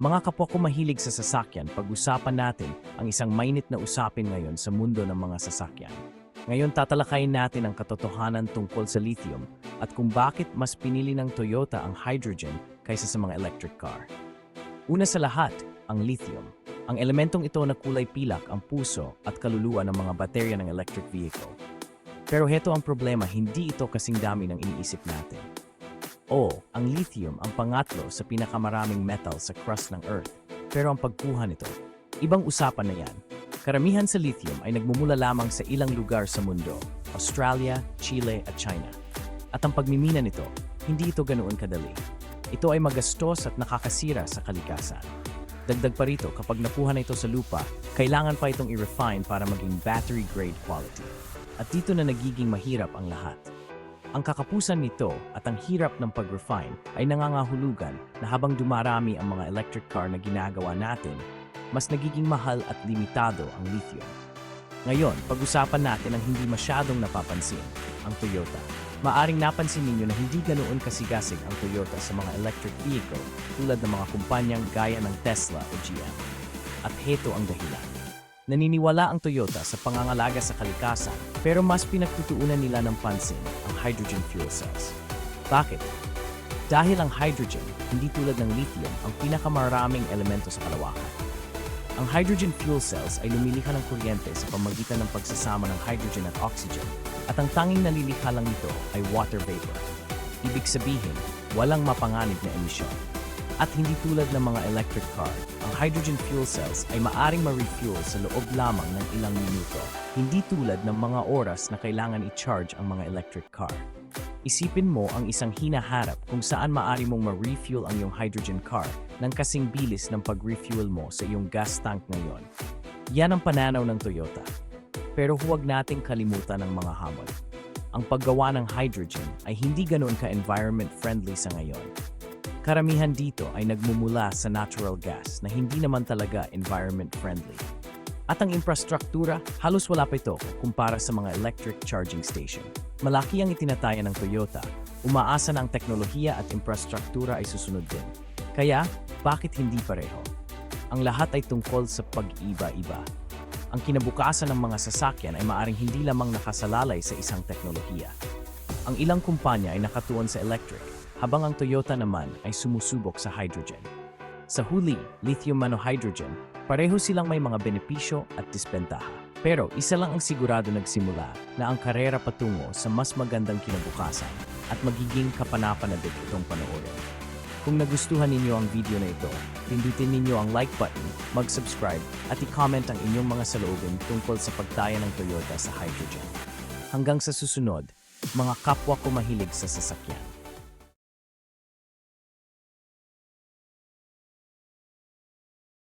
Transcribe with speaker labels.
Speaker 1: Mga kapwa ko mahilig sa sasakyan, pag-usapan natin ang isang mainit na usapin ngayon sa mundo ng mga sasakyan. Ngayon tatalakayin natin ang katotohanan tungkol sa lithium at kung bakit mas pinili ng Toyota ang hydrogen kaysa sa mga electric car. Una sa lahat, ang lithium. Ang elementong ito na kulay pilak ang puso at kaluluwa ng mga baterya ng electric vehicle. Pero heto ang problema, hindi ito kasing dami ng iniisip natin. Ang lithium ang pangatlo sa pinakamaraming metal sa crust ng Earth. Pero ang pagkuha nito, ibang usapan na yan. Karamihan sa lithium ay nagmumula lamang sa ilang lugar sa mundo, Australia, Chile at China. At ang pagmimina nito, hindi ito ganoon kadali. Ito ay magastos at nakakasira sa kalikasan. Dagdag pa rito, kapag nakuha na ito sa lupa, kailangan pa itong i-refine para maging battery-grade quality. At dito na nagiging mahirap ang lahat. Ang kakapusan nito at ang hirap ng pag-refine ay nangangahulugan na habang dumarami ang mga electric car na ginagawa natin, mas nagiging mahal at limitado ang lithium. Ngayon, pag-usapan natin ang hindi masyadong napapansin, ang Toyota. Maaring napansin ninyo na hindi ganoon kasigasig ang Toyota sa mga electric vehicle tulad ng mga kumpanyang gaya ng Tesla o GM. At heto ang dahilan. Naniniwala ang Toyota sa pangangalaga sa kalikasan pero mas pinagtutuunan nila ng pansin ang hydrogen fuel cells. Bakit? Dahil ang hydrogen, hindi tulad ng lithium, ang pinakamaraming elemento sa kalawakan. Ang hydrogen fuel cells ay lumilikha ng kuryente sa pamamagitan ng pagsasama ng hydrogen at oxygen at ang tanging nalilikha lang nito ay water vapor. Ibig sabihin, walang mapanganib na emisyon. At hindi tulad ng mga electric car, ang hydrogen fuel cells ay maaring ma-refuel sa loob lamang ng ilang minuto, hindi tulad ng mga oras na kailangan i-charge ang mga electric car. Isipin mo ang isang hinaharap kung saan maaari mong ma-refuel ang iyong hydrogen car ng kasing bilis ng pag-refuel mo sa iyong gas tank ngayon. Yan ang pananaw ng Toyota. Pero huwag nating kalimutan ang mga hamon. Ang paggawa ng hydrogen ay hindi ganoon ka-environment friendly sa ngayon. Karamihan dito ay nagmumula sa natural gas na hindi naman talaga environment friendly. At ang infrastruktura, halos wala pa ito kumpara sa mga electric charging station. Malaki ang itinataya ng Toyota, umaasa na ang teknolohiya at infrastruktura ay susunod din. Kaya, bakit hindi pareho? Ang lahat ay tungkol sa pag-iba-iba. Ang kinabukasan ng mga sasakyan ay maaring hindi lamang nakasalalay sa isang teknolohiya. Ang ilang kumpanya ay nakatuon sa electric, habang ang Toyota naman ay sumusubok sa hydrogen. Sa huli, lithium monohydrogen, pareho silang may mga benepisyo at disbentaha. Pero isa lang ang sigurado nagsimula na ang karera patungo sa mas magandang kinabukasan at magiging kapanapanabik itong panoorin. Kung nagustuhan ninyo ang video na ito, pindutin ninyo ang like button, mag-subscribe at i-comment ang inyong mga saloobin tungkol sa pagtaya ng Toyota sa hydrogen. Hanggang sa susunod, mga kapwa ko mahilig sa sasakyan.